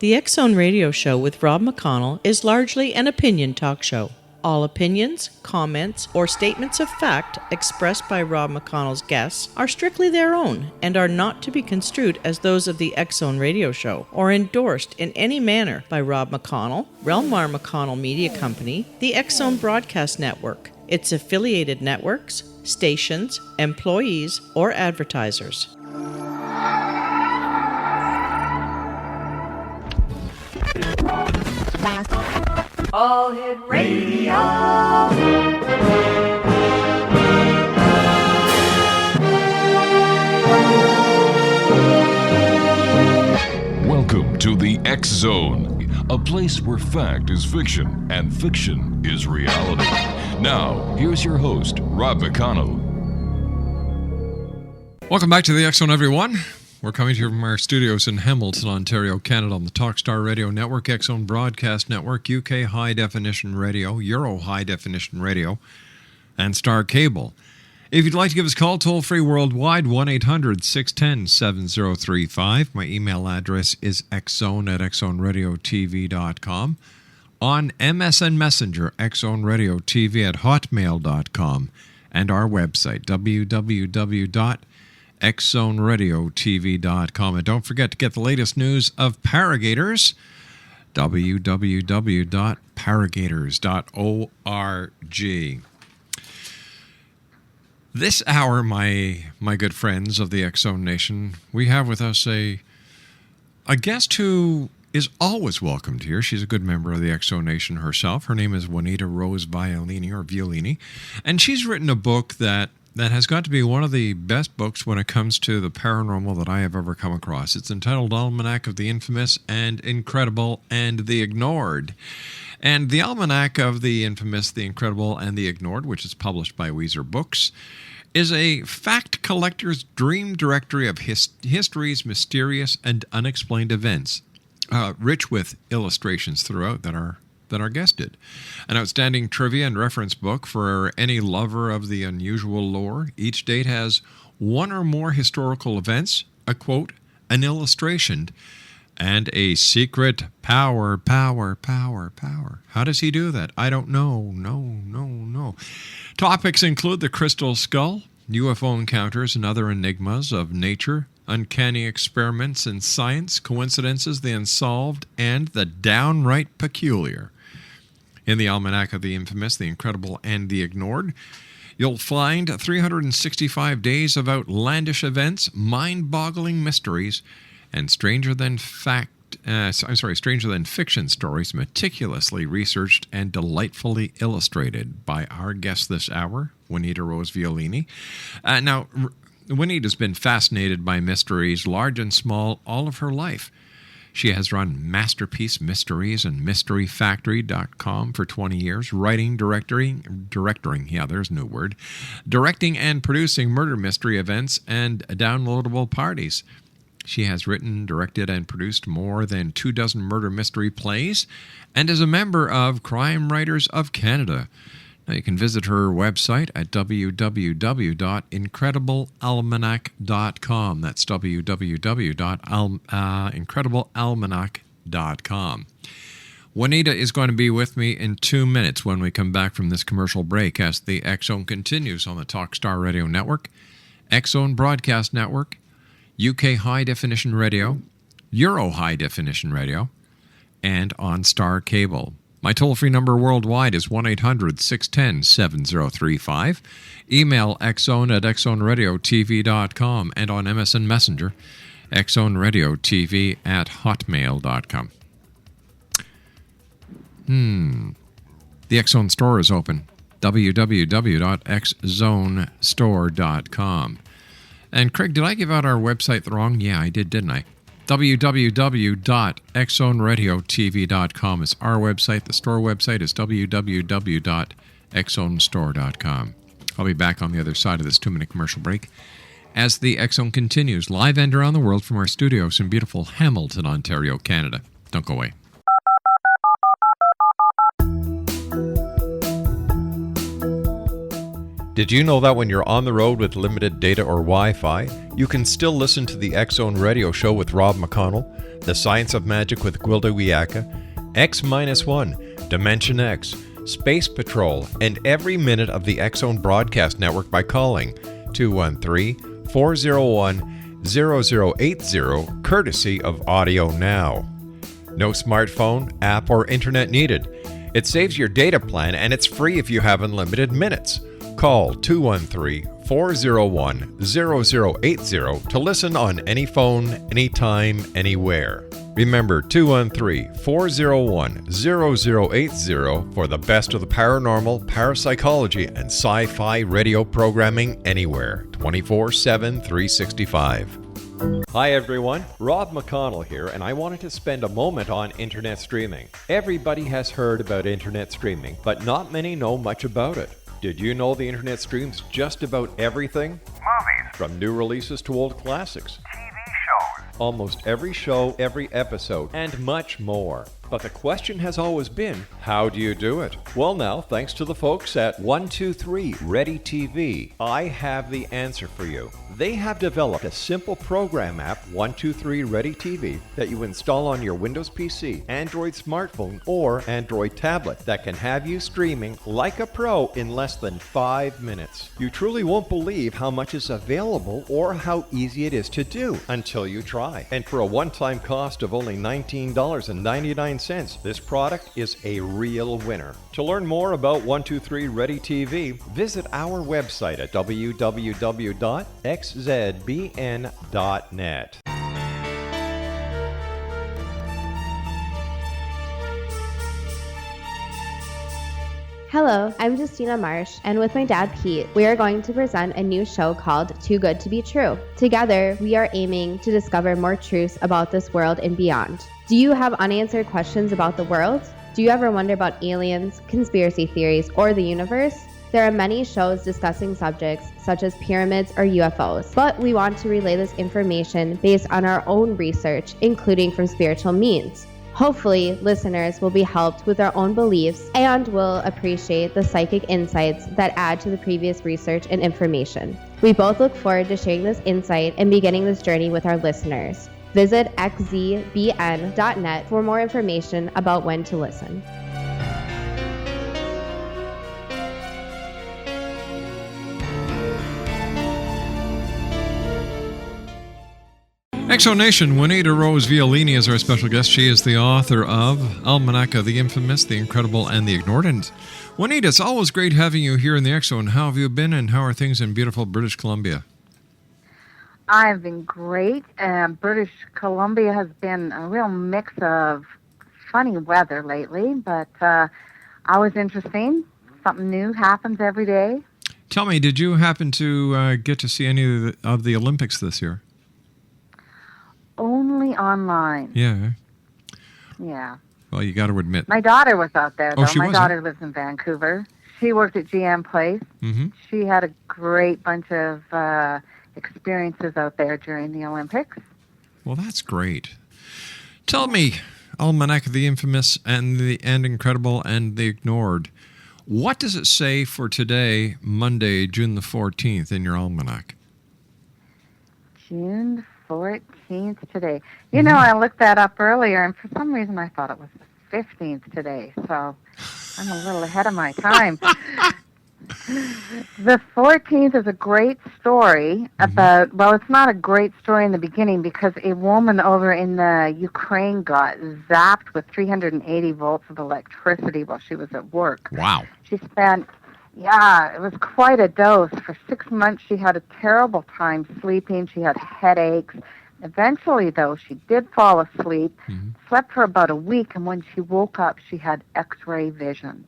The X Zone Radio Show with Rob McConnell is largely an opinion talk show. All opinions, comments, or statements of fact expressed by Rob McConnell's guests are strictly their own and are not to be construed as those of the X Zone Radio Show or endorsed in any manner by Rob McConnell, Relmar McConnell Media Company, the X Zone Broadcast Network, its affiliated networks, stations, employees, or advertisers. All Hit Radio. Welcome to the X Zone, a place where fact is fiction and fiction is reality. Now, here's your host, Rob McConnell. Welcome back to the X Zone, everyone. We're coming to you from our studios in Hamilton, Ontario, Canada, on the Talkstar Radio Network, X Zone Broadcast Network, UK High Definition Radio, Euro High Definition Radio, and Star Cable. If you'd like to give us a call, toll-free worldwide, 1-800-610-7035. My email address is xzone@xzoneradiotv.com. On MSN Messenger, xzoneradiotv@hotmail.com. And our website, www.xzoneradiotv.com. And don't forget to get the latest news of Paragators, www.paragators.org. This hour, my good friends of the X Zone Nation, we have with us a guest who is always welcomed here. She's a good member of the X Zone Nation herself. Her name is Juanita Rose Violini, or Violini, and she's written a book that has got to be one of the best books when it comes to the paranormal that I have ever come across. It's entitled Almanac of the Infamous and Incredible and the Ignored. And the Almanac of the Infamous, the Incredible, and the Ignored, which is published by Weezer Books, is a fact collector's dream directory of history's mysterious and unexplained events, rich with illustrations throughout that our guest did. An outstanding trivia and reference book for any lover of the unusual lore. Each date has one or more historical events, a quote, an illustration, and a secret power. How does he do that? I don't know. No. Topics include the crystal skull, UFO encounters and other enigmas of nature, uncanny experiments in science, coincidences, the unsolved, and the downright peculiar. In the Almanac of the Infamous, the Incredible, and the Ignored, you'll find 365 days of outlandish events, mind-boggling mysteries, and stranger than fiction stories meticulously researched and delightfully illustrated by our guest this hour, Juanita Rose Violini. Now, Juanita's been fascinated by mysteries, large and small, all of her life. She has run Masterpiece Mysteries and MysteryFactory.com for 20 years, writing, directing and producing murder mystery events and downloadable parties. She has written, directed, and produced more than 24 murder mystery plays and is a member of Crime Writers of Canada. Now, you can visit her website at www.incrediblealmanac.com. That's www.incrediblealmanac.com. Juanita is going to be with me in 2 minutes when we come back from this commercial break as the X Zone continues on the Talkstar Radio Network, X Zone Broadcast Network, UK High Definition Radio, Euro High Definition Radio, and on Star Cable. My toll-free number worldwide is 1-800-610-7035. Email xzone@xzoneradiotv.com and on MSN Messenger, xzoneradiotv@hotmail.com. The X Zone store is open. www.xzonestore.com. And Craig, did I give out our website wrong? Yeah, I did, didn't I? www.xzoneradiotv.com is our website. The store website is www.xzonestore.com. I'll be back on the other side of this 2-minute commercial break as the X Zone continues live and around the world from our studios in beautiful Hamilton, Ontario, Canada. Don't go away. Did you know that when you're on the road with limited data or Wi-Fi, you can still listen to the X-Zone Radio Show with Rob McConnell, The Science of Magic with Gwilda Wiyaka, X-1, Dimension X, Space Patrol, and every minute of the X-Zone broadcast network by calling 213-401-0080, courtesy of Audio Now. No smartphone, app, or internet needed. It saves your data plan and it's free if you have unlimited minutes. Call 213-401-0080 to listen on any phone, anytime, anywhere. Remember 213-401-0080 for the best of the paranormal, parapsychology, and sci-fi radio programming anywhere, 24/7, 365. Hi everyone, Rob McConnell here, and I wanted to spend a moment on internet streaming. Everybody has heard about internet streaming, but not many know much about it. Did you know the internet streams just about everything? Movies. From new releases to old classics. TV shows. Almost every show, every episode, and much more. But the question has always been, how do you do it? Well now, thanks to the folks at 123 Ready TV, I have the answer for you. They have developed a simple program app, 123 Ready TV, that you install on your Windows PC, Android smartphone, or Android tablet that can have you streaming like a pro in less than 5 minutes. You truly won't believe how much is available or how easy it is to do until you try. And for a one-time cost of only $19.99, this product is a real winner. To learn more about 123 Ready TV, visit our website at www.xzbn.net. Hello, I'm Justina Marsh, and with my dad Pete, we are going to present a new show called Too Good to Be True. Together, we are aiming to discover more truths about this world and beyond. Do you have unanswered questions about the world? Do you ever wonder about aliens, conspiracy theories, or the universe? There are many shows discussing subjects such as pyramids or UFOs, but we want to relay this information based on our own research, including from spiritual means. Hopefully, listeners will be helped with their own beliefs and will appreciate the psychic insights that add to the previous research and information. We both look forward to sharing this insight and beginning this journey with our listeners. Visit xzbn.net for more information about when to listen. Exonation, Juanita Rose Violini is our special guest. She is the author of Almanac of the Infamous, the Incredible, and the Ignored. And Juanita, it's always great having you here in the Exo. How have you been, and how are things in beautiful British Columbia? I've been great. British Columbia has been a real mix of funny weather lately, but always interesting. Something new happens every day. Tell me, did you happen to get to see any of the Olympics this year? Only online. Yeah. Yeah. Well, you got to admit. My daughter was out there, though. Oh, she My was, daughter lives in Vancouver. She worked at GM Place. Mm-hmm. She had a great bunch of experiences out there during the Olympics. Well, that's great. Tell me, Almanac of the Infamous and Incredible and the Ignored, what does it say for today, Monday, June the 14th, in your almanac? June 14th today. You know, I looked that up earlier, and for some reason I thought it was the 15th today, so I'm a little ahead of my time. The 14th is a great story about, well, it's not a great story in the beginning because a woman over in the Ukraine got zapped with 380 volts of electricity while she was at work. Wow. She spent, it was quite a dose. For 6 months she had a terrible time sleeping. She had headaches. Eventually, though, she did fall asleep, slept for about a week, and when she woke up, she had X-ray vision.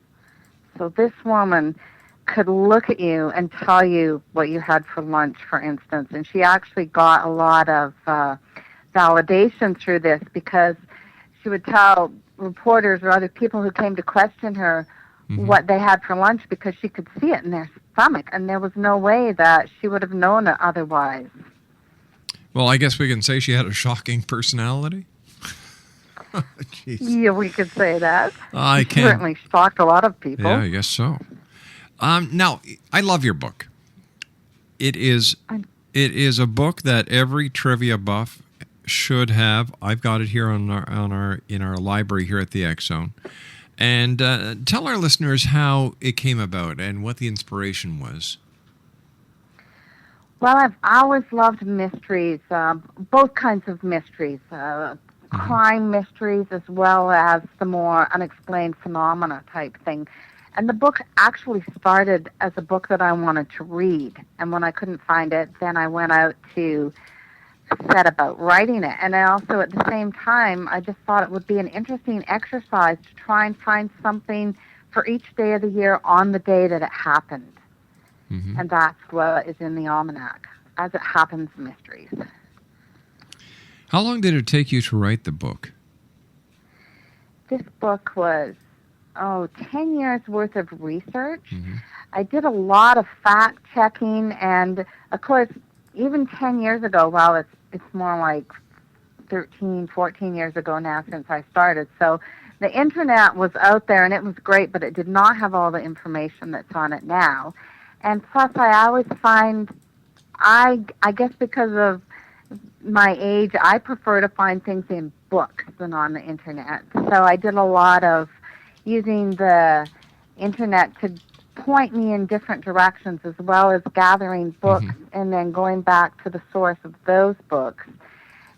So this woman could look at you and tell you what you had for lunch, for instance. And she actually got a lot of validation through this because she would tell reporters or other people who came to question her what they had for lunch because she could see it in their stomach, and there was no way that she would have known it otherwise. Well, I guess we can say she had a shocking personality. Yeah, we could say that. I She certainly shocked a lot of people. Yeah, I guess so. Now, I love your book. It is a book that every trivia buff should have. I've got it here in our library here at the X Zone. And tell our listeners how it came about and what the inspiration was. Well, I've always loved mysteries, both kinds of mysteries, crime mysteries as well as the more unexplained phenomena type thing. And the book actually started as a book that I wanted to read. And when I couldn't find it, then I went out to set about writing it. And I also, at the same time, I just thought it would be an interesting exercise to try and find something for each day of the year on the day that it happened. Mm-hmm. And that's what is in the Almanac, As It Happens Mysteries. How long did it take you to write the book? This book was, 10 years worth of research. Mm-hmm. I did a lot of fact-checking, and, of course, even 10 years ago, well, it's more like 13, 14 years ago now since I started. So the Internet was out there, and it was great, but it did not have all the information that's on it now. And plus, I always find, I guess because of my age, I prefer to find things in books than on the Internet. So I did a lot of using the Internet to point me in different directions, as well as gathering books and then going back to the source of those books.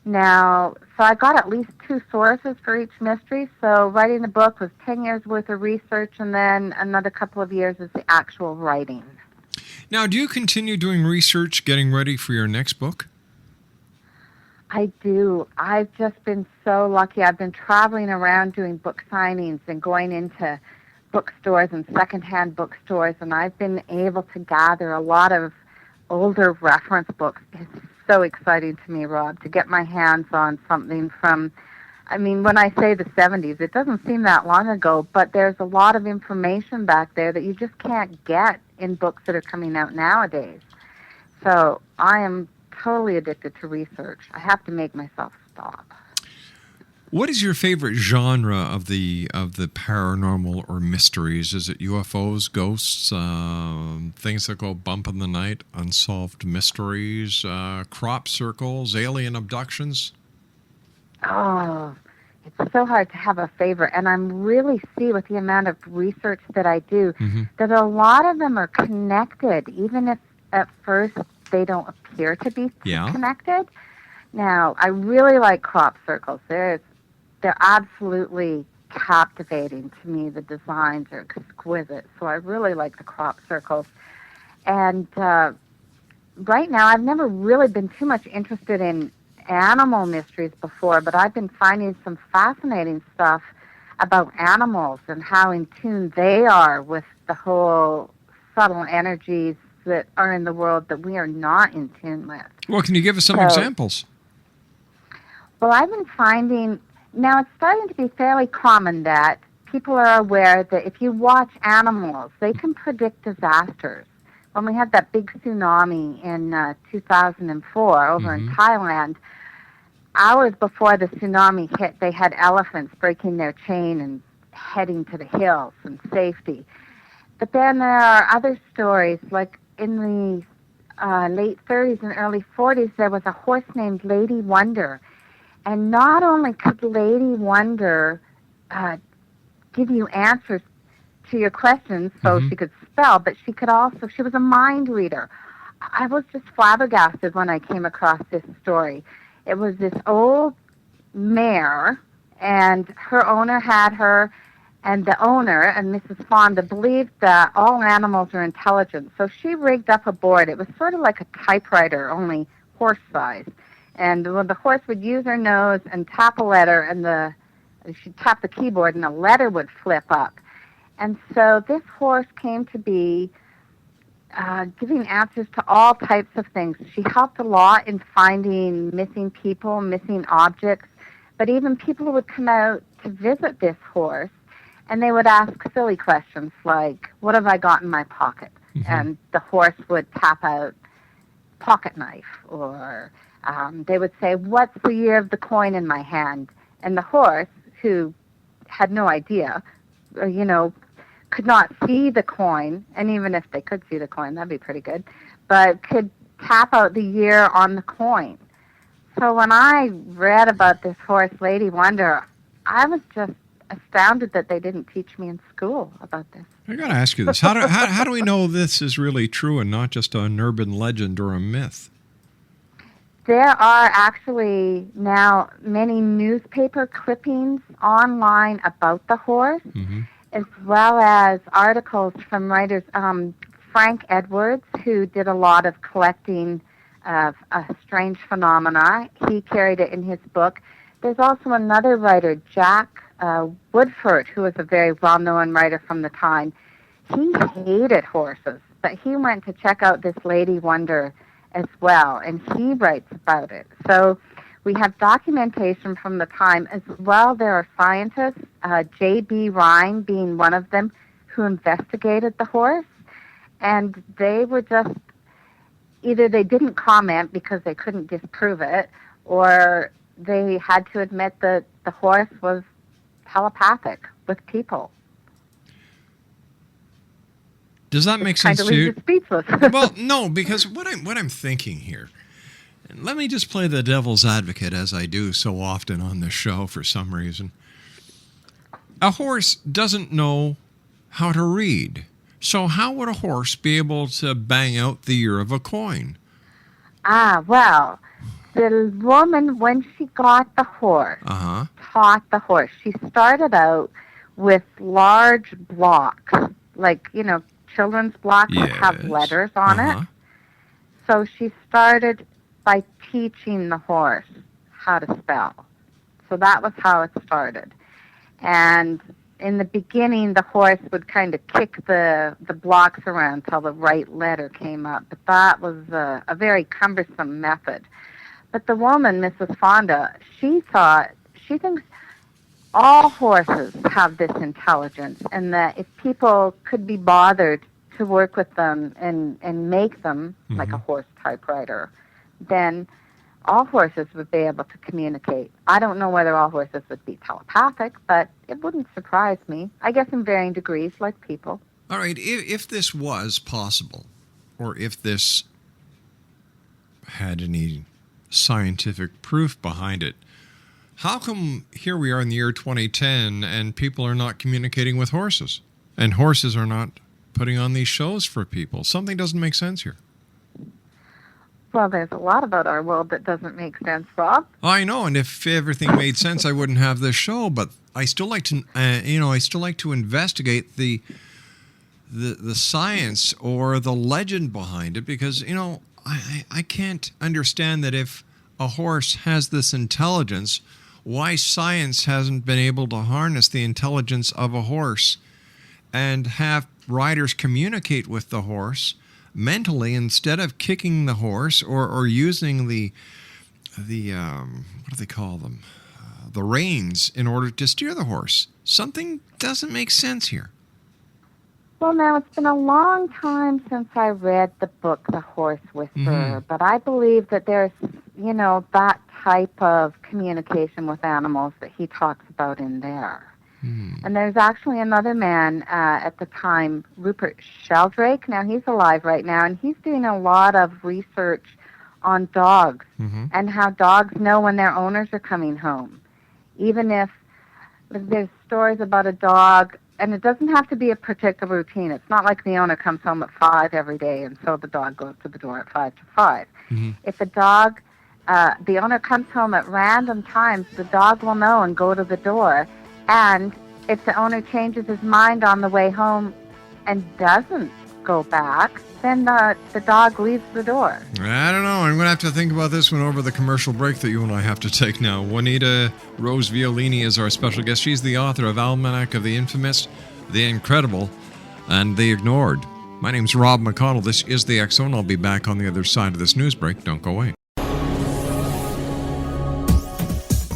Now, so I got at least 2 sources for each mystery. So writing the book was 10 years worth of research, and then another couple of years is the actual writing. Now, do you continue doing research, getting ready for your next book? I do. I've just been so lucky. I've been traveling around doing book signings and going into bookstores and secondhand bookstores, and I've been able to gather a lot of older reference books. It's so exciting to me, Rob, to get my hands on something from, when I say the 70s, it doesn't seem that long ago, but there's a lot of information back there that you just can't get in books that are coming out nowadays. So I am totally addicted to research. I have to make myself stop. What is your favorite genre of the paranormal or mysteries? Is it UFOs, ghosts, things that go bump in the night, unsolved mysteries, crop circles, alien abductions? Oh, it's so hard to have a favorite. And I'm really see with the amount of research that I do that a lot of them are connected, even if at first they don't appear to be connected. Now, I really like crop circles. They're absolutely captivating to me. The designs are exquisite. So I really like the crop circles. And right now, I've never really been too much interested in animal mysteries before, but I've been finding some fascinating stuff about animals and how in tune they are with the whole subtle energies that are in the world that we are not in tune with. Well, can you give us some examples? Well, I've been finding, now it's starting to be fairly common that people are aware that if you watch animals, they can predict disasters. When we had that big tsunami in 2004 over in Thailand, hours before the tsunami hit, they had elephants breaking their chain and heading to the hills in safety. But then there are other stories, like in the late 30s and early 40s, there was a horse named Lady Wonder. And not only could Lady Wonder give you answers to your questions so she could spell, but she was a mind reader. I was just flabbergasted when I came across this story. It was this old mare, and her owner had her, and the owner, and Mrs. Fonda, believed that all animals are intelligent. So she rigged up a board. It was sort of like a typewriter, only horse size. And when the horse would use her nose and tap a letter, and she'd tap the keyboard, and a letter would flip up. And so this horse came to be giving answers to all types of things. She helped a lot in finding missing people, missing objects, but even people would come out to visit this horse, and they would ask silly questions like, what have I got in my pocket? And the horse would tap out pocket knife, or they would say, what's the year of the coin in my hand? And the horse, who had no idea, could not see the coin, and even if they could see the coin, that'd be pretty good, but could tap out the year on the coin. So when I read about this horse, Lady Wonder, I was just astounded that they didn't teach me in school about this. I got to ask you this. How do we know this is really true and not just an urban legend or a myth? There are actually now many newspaper clippings online about the horse, as well as articles from writers. Frank Edwards, who did a lot of collecting of strange phenomena, he carried it in his book. There's also another writer, Jack Woodford, who was a very well-known writer from the time. He hated horses, but he went to check out this Lady Wonder as well, and he writes about it. So we have documentation from the time as well. There are scientists, J.B. Rhine being one of them, who investigated the horse, and they were just, either they didn't comment because they couldn't disprove it, or they had to admit that the horse was telepathic with people. Does that make sense to you? Kind of leaves you speechless. Well, no, because what I'm thinking here, and let me just play the devil's advocate as I do so often on this show for some reason. A horse doesn't know how to read. So how would a horse be able to bang out the year of a coin? Well, the woman, when she got the horse, taught the horse. She started out with large blocks, like, children's blocks that have letters on it. So she started by teaching the horse how to spell. So that was how it started. And in the beginning, the horse would kind of kick the blocks around until the right letter came up. But that was a very cumbersome method. But the woman, Mrs. Fonda, she thinks all horses have this intelligence, and that if people could be bothered to work with them and make them like a horse typewriter, then all horses would be able to communicate. I don't know whether all horses would be telepathic, but it wouldn't surprise me. I guess in varying degrees, like people. All right, if this was possible, or if this had any scientific proof behind it, how come here we are in the year 2010 and people are not communicating with horses? And horses are not putting on these shows for people? Something doesn't make sense here. Well, there's a lot about our world that doesn't make sense, Rob. I know, and if everything made sense, I wouldn't have this show. But I still like to, investigate the science or the legend behind it, because I can't understand that if a horse has this intelligence, why science hasn't been able to harness the intelligence of a horse and have riders communicate with the horse mentally instead of kicking the horse or using the what do they call them? The reins in order to steer the horse. Something doesn't make sense here. Well, now, it's been a long time since I read the book, The Horse Whisperer, but I believe that there's, that type of communication with animals that he talks about in there. And there's actually another man at the time, Rupert Sheldrake. Now, he's alive right now, and he's doing a lot of research on dogs and how dogs know when their owners are coming home. Even if there's stories about a dog, and it doesn't have to be a particular routine. It's not like the owner comes home at 5 every day, and so the dog goes to the door at 5 to 5. If a dog, the owner comes home at random times, the dog will know and go to the door. And if the owner changes his mind on the way home and doesn't go back, then the dog leaves the door. I don't know. I'm going to have to think about this one over the commercial break that you and I have to take now. Juanita Rose Violini is our special guest. She's the author of Almanac of the Infamous, the Incredible, and the Ignored. My name's Rob McConnell. This is the X Zone. I'll be back on the other side of this news break. Don't go away.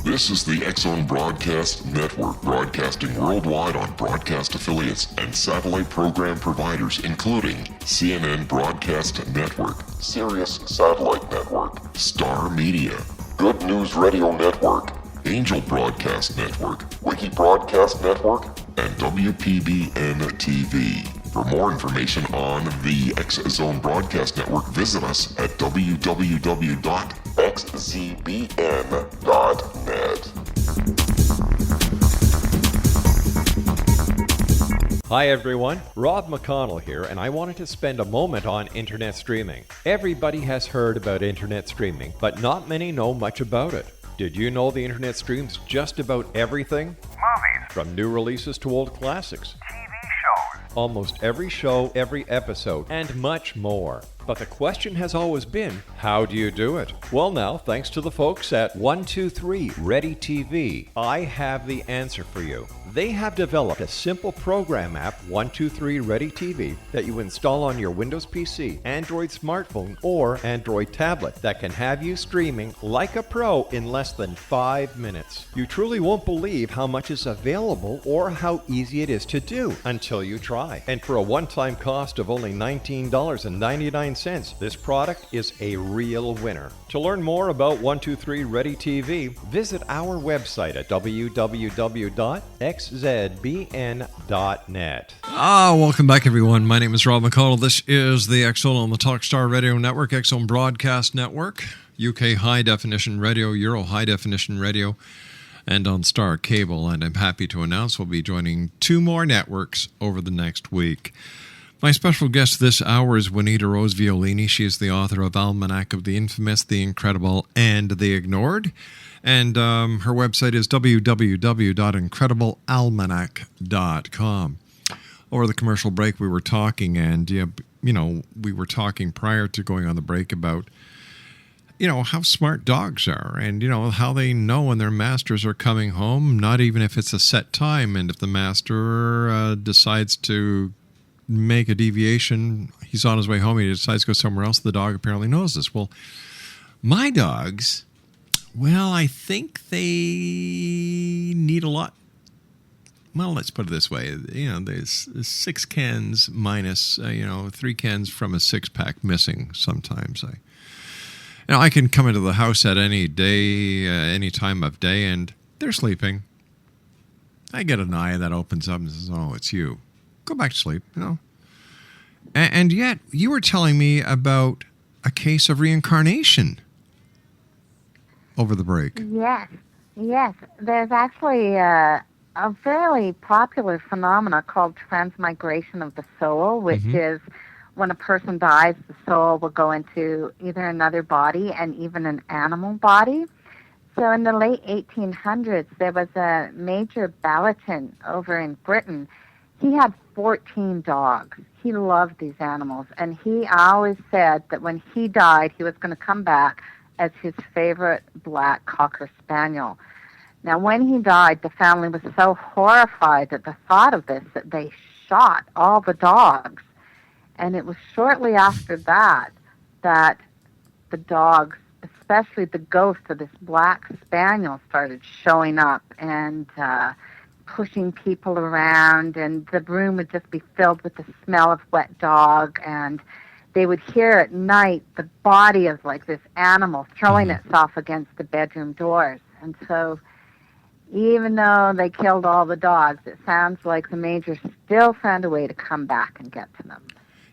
This is the X Zone Broadcast Network, broadcasting worldwide on broadcast affiliates and satellite program providers, including CNN Broadcast Network, Sirius Satellite Network, Star Media, Good News Radio Network, Angel Broadcast Network, Wiki Broadcast Network, and WPBN TV. For more information on the X Zone Broadcast Network, visit us at www.xzbn.net. Hi everyone, Rob McConnell here, and I wanted to spend a moment on internet streaming. Everybody has heard about internet streaming, but not many know much about it. Did you know the internet streams just about everything? Movies, From new releases to old classics. TV shows, Almost every show, every episode, and much more. But the question has always been, how do you do it? Well now, thanks to the folks at 123 Ready TV, I have the answer for you. They have developed a simple program app, 123 Ready TV, that you install on your Windows PC, Android smartphone, or Android tablet that can have you streaming like a pro in less than 5 minutes. You truly won't believe how much is available or how easy it is to do until you try. And for a one-time cost of only $19.99, this product is a real winner. To learn more about 123 Ready TV, visit our website at www.xzbn.net. Welcome back, everyone. My name is Rob McConnell. This is the X Zone on the Talkstar Radio Network, X Zone Broadcast Network, UK High Definition Radio, Euro High Definition Radio, and on Star Cable. And I'm happy to announce we'll be joining 2 more networks over the next week. My special guest this hour is Juanita Rose Violini. She is the author of Almanac of the Infamous, the Incredible, and the Ignored. And her website is www.incrediblealmanac.com. Over the commercial break, we were talking, and we were talking prior to going on the break about, how smart dogs are, and, how they know when their masters are coming home, not even if it's a set time. And if the master decides to make a deviation, he's on his way home, he decides to go somewhere else, the dog apparently knows this. Well, my dogs, I think they need a lot. Well, let's put it this way. There's 6 cans minus, 3 cans from a 6-pack missing sometimes. I can come into the house at any day, any time of day, and they're sleeping. I get an eye that opens up and says, "Oh, it's you. Go back to sleep," And yet, you were telling me about a case of reincarnation over the break. Yes. There's actually a fairly popular phenomena called transmigration of the soul, which is when a person dies, the soul will go into either another body and even an animal body. So in the late 1800s, there was a major ballatin over in Britain. He had 14 dogs. He loved these animals, and he always said that when he died, he was going to come back as his favorite black Cocker Spaniel. Now, when he died, the family was so horrified at the thought of this that they shot all the dogs. And it was shortly after that that the dogs, especially the ghost of this black spaniel, started showing up and pushing people around, and the room would just be filled with the smell of wet dog, and they would hear at night the body of like this animal throwing itself against the bedroom doors. And so even though they killed all the dogs, it sounds like the major still found a way to come back and get to them.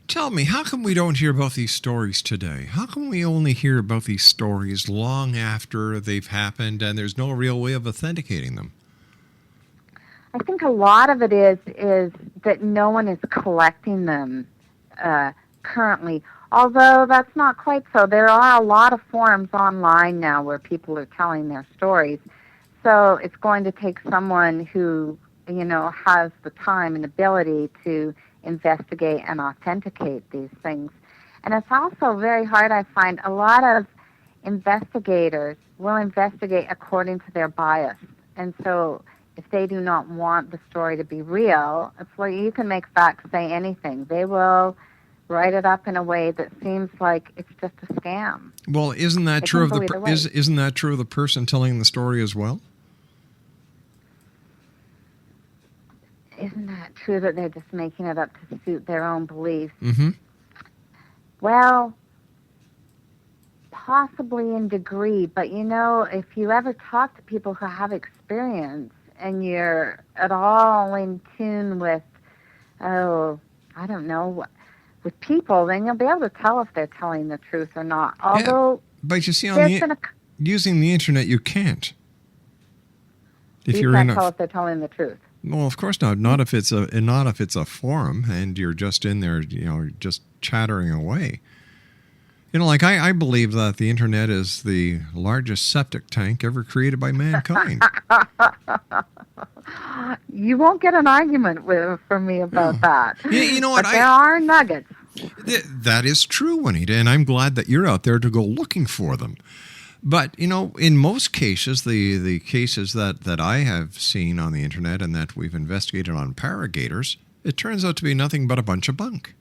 Tell me, how come we don't hear about these stories today? How come we only hear about these stories long after they've happened and there's no real way of authenticating them? I think a lot of it is that no one is collecting them currently, although that's not quite so. There are a lot of forums online now where people are telling their stories, so it's going to take someone who, has the time and ability to investigate and authenticate these things. And it's also very hard, I find. A lot of investigators will investigate according to their bias, and so if they do not want the story to be real, it's like you can make facts say anything. They will write it up in a way that seems like it's just a scam. Well, isn't that true of isn't that true of the person telling the story as well? Isn't that true that they're just making it up to suit their own beliefs? Mm-hmm. Well, possibly in degree, but if you ever talk to people who have experience and you're at all in tune with, I don't know, with people, then you'll be able to tell if they're telling the truth or not. Although, but you see, using the internet, you can't. If you can't tell if they're telling the truth. Well, of course not. Not if it's a forum and you're just in there, just chattering away. Like I believe that the internet is the largest septic tank ever created by mankind. You won't get an argument from me about that. You know what? But there are nuggets. That is true, Juanita, and I'm glad that you're out there to go looking for them. But, in most cases, the cases that I have seen on the internet and that we've investigated on Paragators, it turns out to be nothing but a bunch of bunk.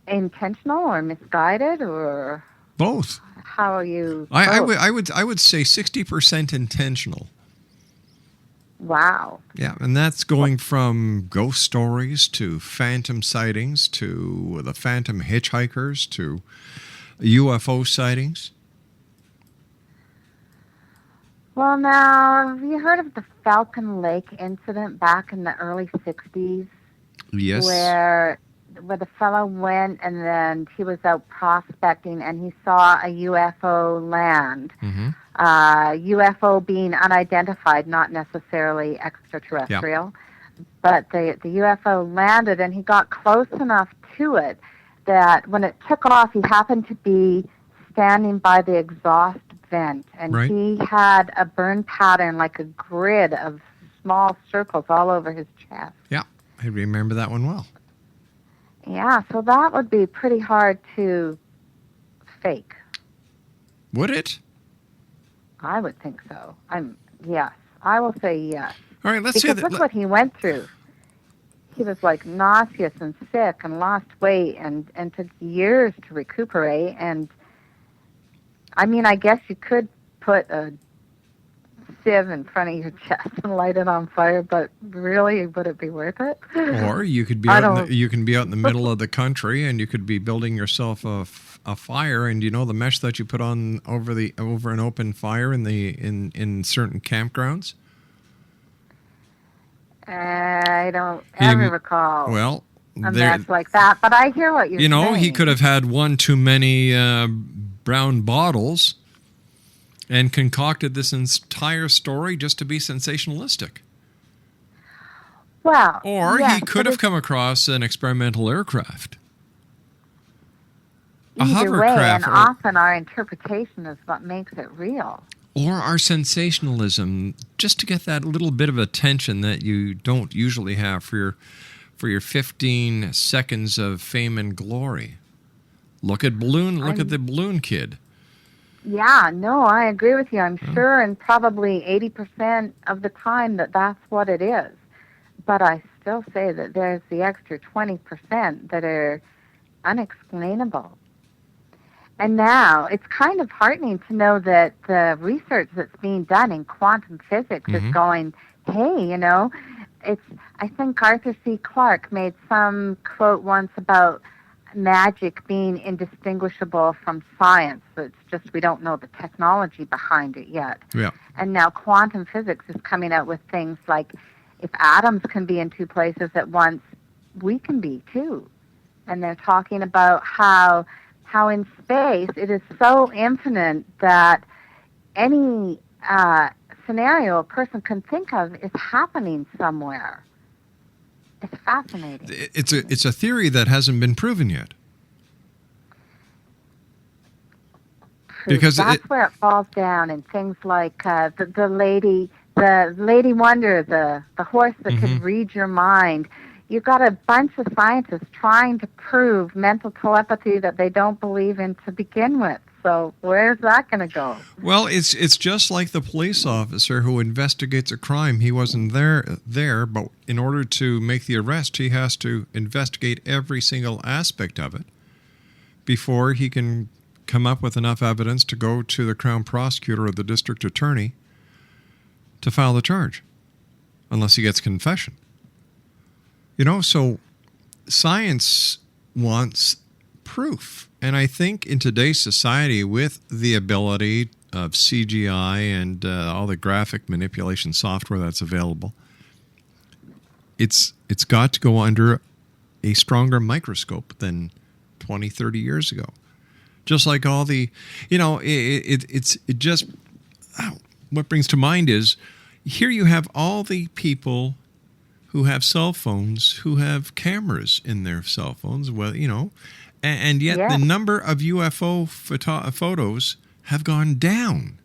Intentional or misguided or both? How are you? I would say 60% intentional. Wow. Yeah, and that's going from ghost stories to phantom sightings to the phantom hitchhikers to UFO sightings. Well, now, have you heard of the Falcon Lake incident back in the early 60s? Yes. Where the fellow went and then he was out prospecting and he saw a UFO land. Mm-hmm. UFO being unidentified, not necessarily extraterrestrial. Yeah. But the UFO landed and he got close enough to it that when it took off, he happened to be standing by the exhaust vent. And right. He had a burn pattern, like a grid of small circles all over his chest. Yeah, I remember that one well. Yeah, so that would be pretty hard to fake. Would it? I would think so. Yes, I will say yes. All right, let's say that. Look what he went through. He was like nauseous and sick and lost weight and took years to recuperate. And I guess you could put a sieve in front of your chest and light it on fire, but really, would it be worth it? Or you could be you can be out in the middle of the country and you could be building yourself a fire, and the mesh that you put on over an open fire in certain campgrounds. I don't ever recall. Well, a mess like that, but I hear what you're saying. He could have had one too many brown bottles and concocted this entire story just to be sensationalistic. Well, or he could have come across an experimental aircraft. A hovercraft. And often our interpretation is what makes it real. Or our sensationalism, just to get that little bit of attention that you don't usually have for your 15 seconds of fame and glory. Look at the balloon kid. Yeah, no, I agree with you. I'm sure, and probably 80% of the time that's what it is. But I still say that there's the extra 20% that are unexplainable. And now it's kind of heartening to know that the research that's being done in quantum physics is going, hey, I think Arthur C. Clarke made some quote once about magic being indistinguishable from science. It's just we don't know the technology behind it yet. Yeah. And now quantum physics is coming out with things like if atoms can be in two places at once, we can be too. And they're talking about how in space it is so infinite that any scenario a person can think of is happening somewhere. It's fascinating. It's a theory that hasn't been proven yet. Because that's where it falls down in things like the lady wonder, the horse that could read your mind. You've got a bunch of scientists trying to prove mental telepathy that they don't believe in to begin with. So where's that going to go? Well, it's just like the police officer who investigates a crime. He wasn't there, but in order to make the arrest, he has to investigate every single aspect of it before he can come up with enough evidence to go to the Crown Prosecutor or the District Attorney to file the charge, unless he gets confession. So science wants proof. And I think in today's society, with the ability CGI and all the graphic manipulation software that's available, it's got to go under a stronger microscope than 20, 30 years ago. Just like all the, it just, what brings to mind is, here you have all the people who have cell phones, who have cameras in their cell phones, and yet the number of UFO photos have gone down.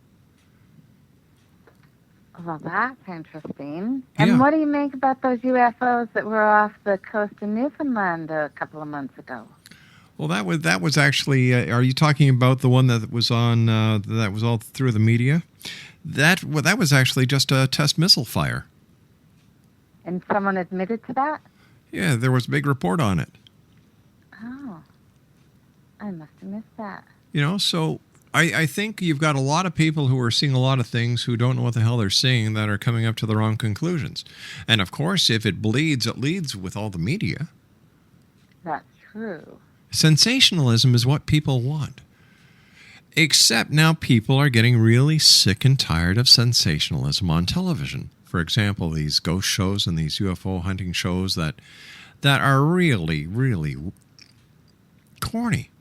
Well, that's interesting. And what do you make about those UFOs that were off the coast of Newfoundland a couple of months ago? Well, that was actually. Are you talking about the one that was on that was all through the media? That was actually just a test missile fire. And someone admitted to that? Yeah, there was a big report on it. Oh, I must have missed that. So I think you've got a lot of people who are seeing a lot of things who don't know what the hell they're seeing, that are coming up to the wrong conclusions. And of course, if it bleeds, it leads with all the media. That's true. Sensationalism is what people want. Except now people are getting really sick and tired of sensationalism on television. For example, these ghost shows and these UFO hunting shows that are really, really corny.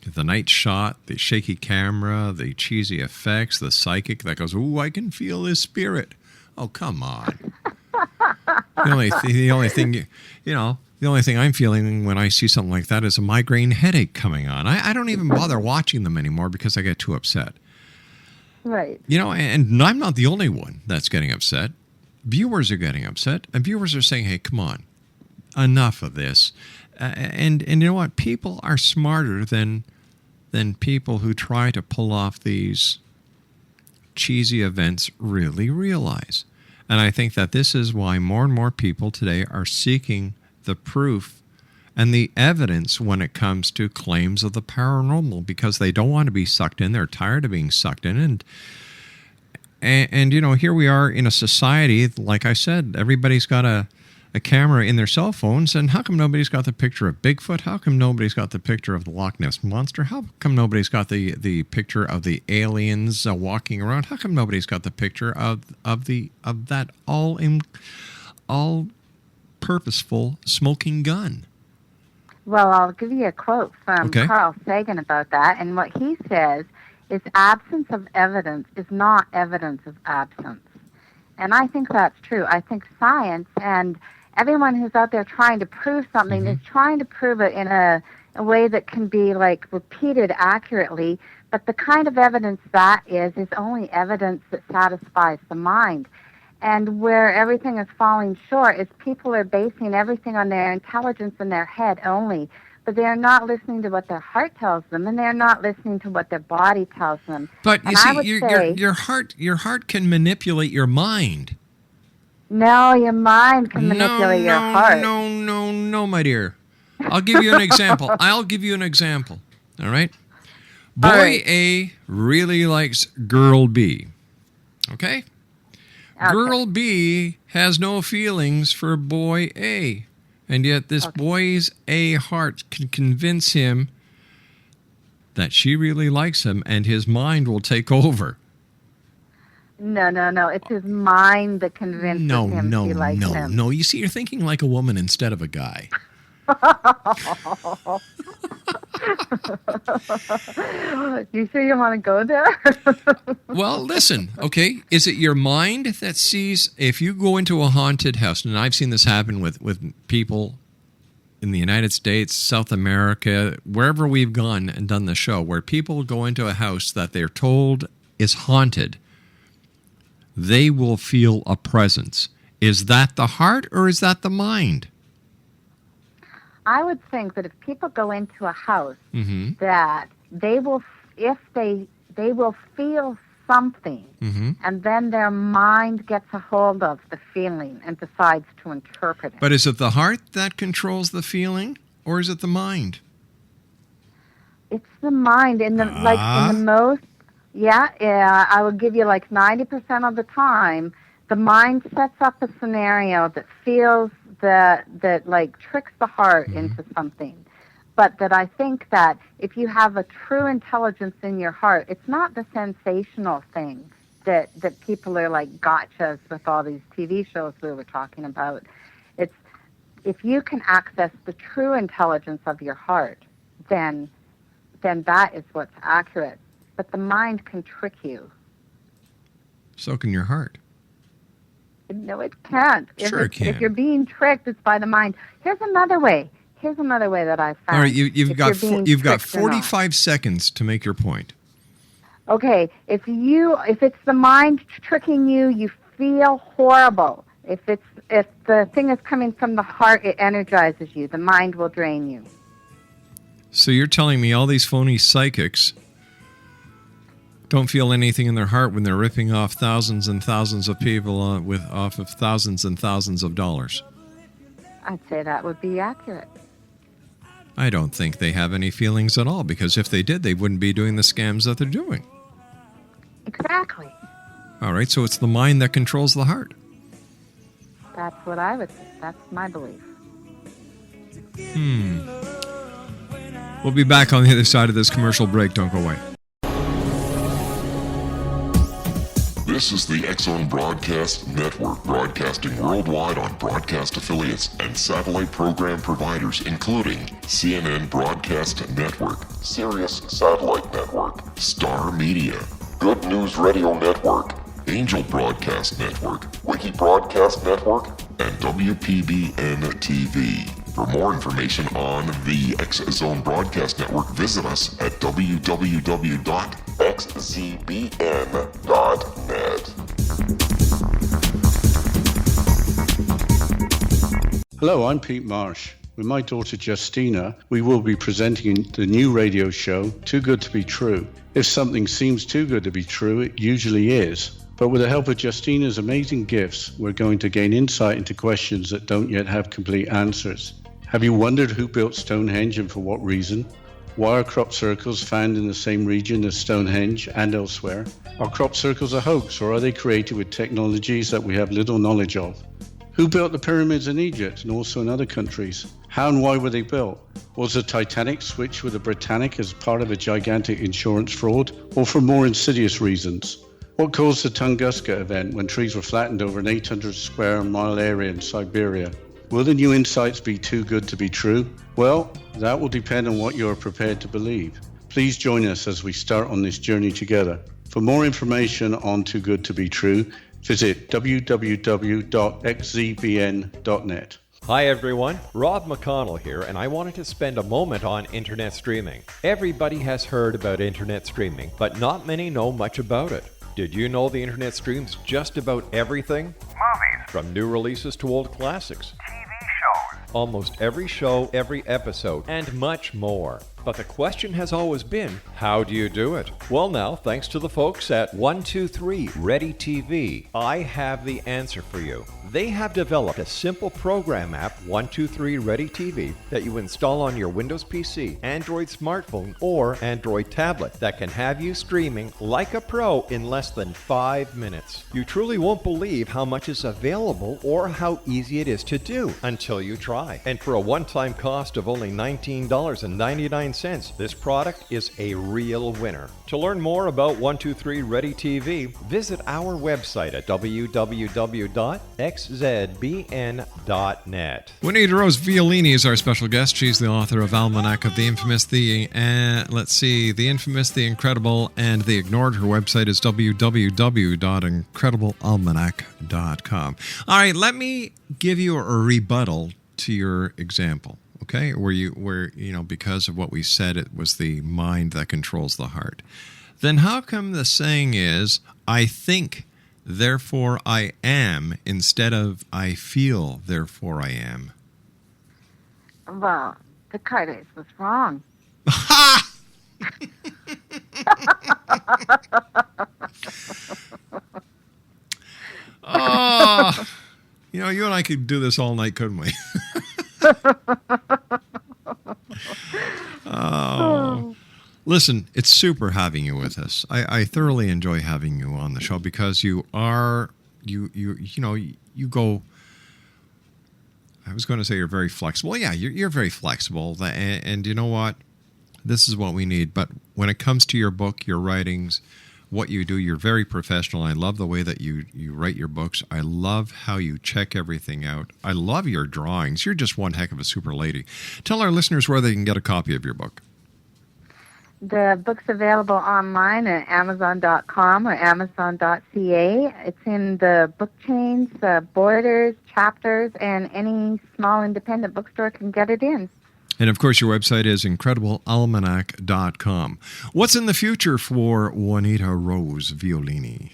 The night shot, the shaky camera, the cheesy effects, the psychic that goes, "Ooh, I can feel his spirit." Oh, come on. The only thing I'm feeling when I see something like that is a migraine headache coming on. I don't even bother watching them anymore because I get too upset. Right. And I'm not the only one that's getting upset. Viewers are getting upset, and viewers are saying, "Hey, come on, enough of this." And you know what? People are smarter than people who try to pull off these cheesy events really realize. And I think that this is why more and more people today are seeking the proof and the evidence when it comes to claims of the paranormal, because they don't want to be sucked in. They're tired of being sucked in. And here we are in a society, like I said, everybody's got a camera in their cell phones, and how come nobody's got the picture of Bigfoot? How come nobody's got the picture of the Loch Ness Monster? How come nobody's got the picture of the aliens walking around? How come nobody's got the picture of that all purposeful smoking gun? Well, I'll give you a quote from Carl Sagan about that, and what he says is, absence of evidence is not evidence of absence. And I think that's true. I think science and everyone who's out there trying to prove something is trying to prove it in a way that can be repeated accurately, but the kind of evidence that is only evidence that satisfies the mind. And where everything is falling short is people are basing everything on their intelligence in their head only, but they are not listening to what their heart tells them, and they're not listening to what their body tells them. But you see, your heart can manipulate your mind. No, your mind can manipulate your heart. No, my dear. I'll give you an example. All right? Boy A really likes girl B. Okay? Girl B has no feelings for boy A. And yet this boy's A heart can convince him that she really likes him, and his mind will take over. No. It's his mind that convinces him she likes him. No. You see, you're thinking like a woman instead of a guy. You sure you want to go there? Well, listen, okay? Is it your mind that sees, if you go into a haunted house, and I've seen this happen with people in the United States, South America, wherever we've gone and done the show, where people go into a house that they're told is haunted, they will feel a presence. Is that the heart or is that the mind? I would think that if people go into a house, that they will, they will feel something, and then their mind gets a hold of the feeling and decides to interpret it. But is it the heart that controls the feeling, or is it the mind? It's the mind. In the most, I would give you 90% of the time, the mind sets up a scenario that feels that tricks the heart into something. but that I think that if you have a true intelligence in your heart, it's not the sensational thing that people are like gotchas with all these TV shows we were talking about. It's if you can access the true intelligence of your heart, then that is what's accurate. But the mind can trick you. So can your heart. No, it can't. Sure it can. If you're being tricked, it's by the mind. Here's another way that I found. All right, you've got 45 seconds to make your point. Okay, if it's the mind tricking you, you feel horrible. If the thing is coming from the heart, it energizes you. The mind will drain you. So you're telling me all these phony psychics don't feel anything in their heart when they're ripping off thousands and thousands of people off of thousands and thousands of dollars? I'd say that would be accurate. I don't think they have any feelings at all, because if they did, they wouldn't be doing the scams that they're doing. Exactly. All right, so it's the mind that controls the heart. That's what I would say. That's my belief. We'll be back on the other side of this commercial break. Don't go away. This is the X-Zone Broadcast Network, broadcasting worldwide on broadcast affiliates and satellite program providers, including CNN Broadcast Network, Sirius Satellite Network, Star Media, Good News Radio Network, Angel Broadcast Network, Wiki Broadcast Network, and WPBN TV. For more information on the X-Zone Broadcast Network, visit us at www.xzbn.net. Hello, I'm Pete Marsh. With my daughter Justina, we will be presenting the new radio show, Too Good to Be True. If something seems too good to be true, it usually is. But with the help of Justina's amazing gifts, we're going to gain insight into questions that don't yet have complete answers. Have you wondered who built Stonehenge and for what reason? Why are crop circles found in the same region as Stonehenge and elsewhere? Are crop circles a hoax, or are they created with technologies that we have little knowledge of? Who built the pyramids in Egypt and also in other countries? How and why were they built? Was the Titanic switched with the Britannic as part of a gigantic insurance fraud, or for more insidious reasons? What caused the Tunguska event when trees were flattened over an 800 square mile area in Siberia? Will the new insights be too good to be true? Well, that will depend on what you are prepared to believe. Please join us as we start on this journey together. For more information on Too Good to Be True, visit www.xzbn.net. Hi everyone, Rob McConnell here, and I wanted to spend a moment on internet streaming. Everybody has heard about internet streaming, but not many know much about it. Did you know the internet streams just about everything? Movies, From new releases to old classics. TV shows, Almost every show, every episode, and much more. But the question has always been, how do you do it? Well now, thanks to the folks at 123 Ready TV, I have the answer for you. They have developed a simple program app, 123 Ready TV, that you install on your Windows PC, Android smartphone, or Android tablet that can have you streaming like a pro in less than 5 minutes. You truly won't believe how much is available or how easy it is to do until you try. And for a one-time cost of only $19.99, this product is a real winner. To learn more about 123 Ready TV, visit our website at www.xzbn.net. Juanita Rose Violini is our special guest. She's the author of Almanac of the Infamous, the Infamous, the Incredible, and the Ignored. Her website is www.incrediblealmanac.com. All right, let me give you a rebuttal to your example. Okay, where because of what we said, it was the mind that controls the heart. Then how come the saying is, I think, therefore I am, instead of I feel, therefore I am? Well, Descartes was wrong. Ha! Oh, you and I could do this all night, couldn't we? Oh, listen, it's super having you with us. I thoroughly enjoy having you on the show because you go. I was going to say you're very flexible. Yeah, you're very flexible. And you know what? This is what we need. But when it comes to your book, your writings, what you do, you're very professional. I love the way that you write your books. I love how you check everything out. I love your drawings. You're just one heck of a super lady. Tell our listeners where they can get a copy of your book. The book's available online at Amazon.com or Amazon.ca. It's in the book chains, Borders, Chapters, and any small independent bookstore can get it in. And, of course, your website is IncredibleAlmanac.com. What's in the future for Juanita Rose Violini?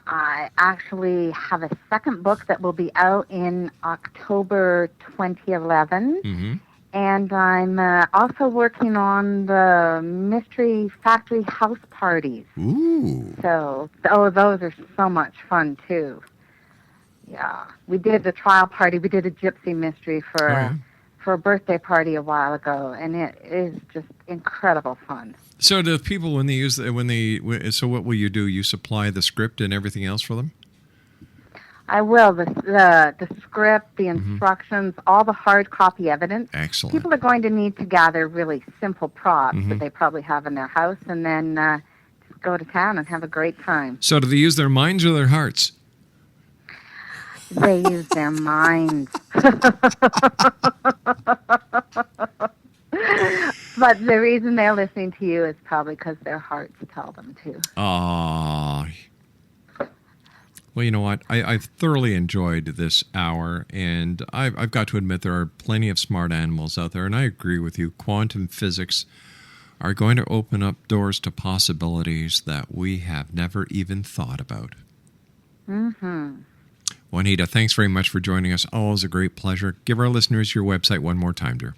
I actually have a second book that will be out in October 2011. Mm-hmm. And I'm also working on the Mystery Factory house parties. Ooh. So, those are so much fun, too. Yeah. We did the trial party. We did a gypsy mystery for a birthday party a while ago, and it is just incredible fun. So do people, when they use so what will you do? You supply the script and everything else for them? I will. The script, the instructions, all the hard copy evidence. Excellent. People are going to need to gather really simple props that they probably have in their house, and then just go to town and have a great time. So do they use their minds or their hearts? They use their minds. But the reason they're listening to you is probably because their hearts tell them to. Ah. Well, you know what? I've thoroughly enjoyed this hour, and I've got to admit there are plenty of smart animals out there, and I agree with you. Quantum physics are going to open up doors to possibilities that we have never even thought about. Mm-hmm. Juanita, thanks very much for joining us. Always a great pleasure. Give our listeners your website one more time, dear.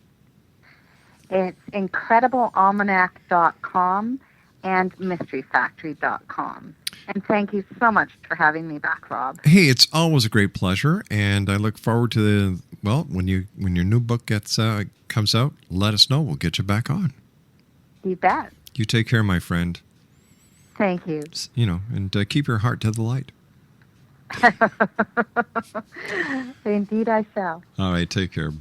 It's IncredibleAlmanac.com and MysteryFactory.com. And thank you so much for having me back, Rob. Hey, it's always a great pleasure, and I look forward to when your new book comes out, let us know. We'll get you back on. You bet. You take care, my friend. Thank you. And keep your heart to the light. Indeed I shall. All right, take care.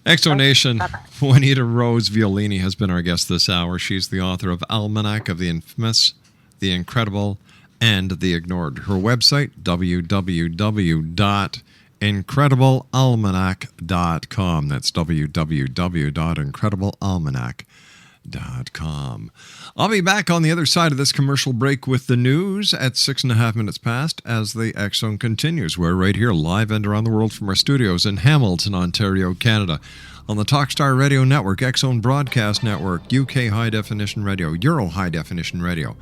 Exonation, Juanita Rose Violini has been our guest this hour. She's the author of Almanac of the Infamous, the Incredible, and the Ignored. Her website, www.incrediblealmanac.com. That's www.incrediblealmanac.com. I'll be back on the other side of this commercial break with the news at 6.5 minutes past as the X Zone continues. We're right here live and around the world from our studios in Hamilton, Ontario, Canada, on the Talkstar Radio Network, X Zone Broadcast Network, UK High Definition Radio, Euro High Definition Radio,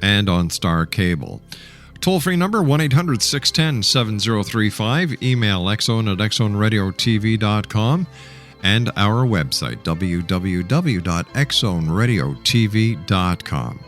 and on Star Cable. Toll-free number 1-800-610-7035. Email xzone@xzoneradiotv.com. And our website, www.xzoneradiotv.com.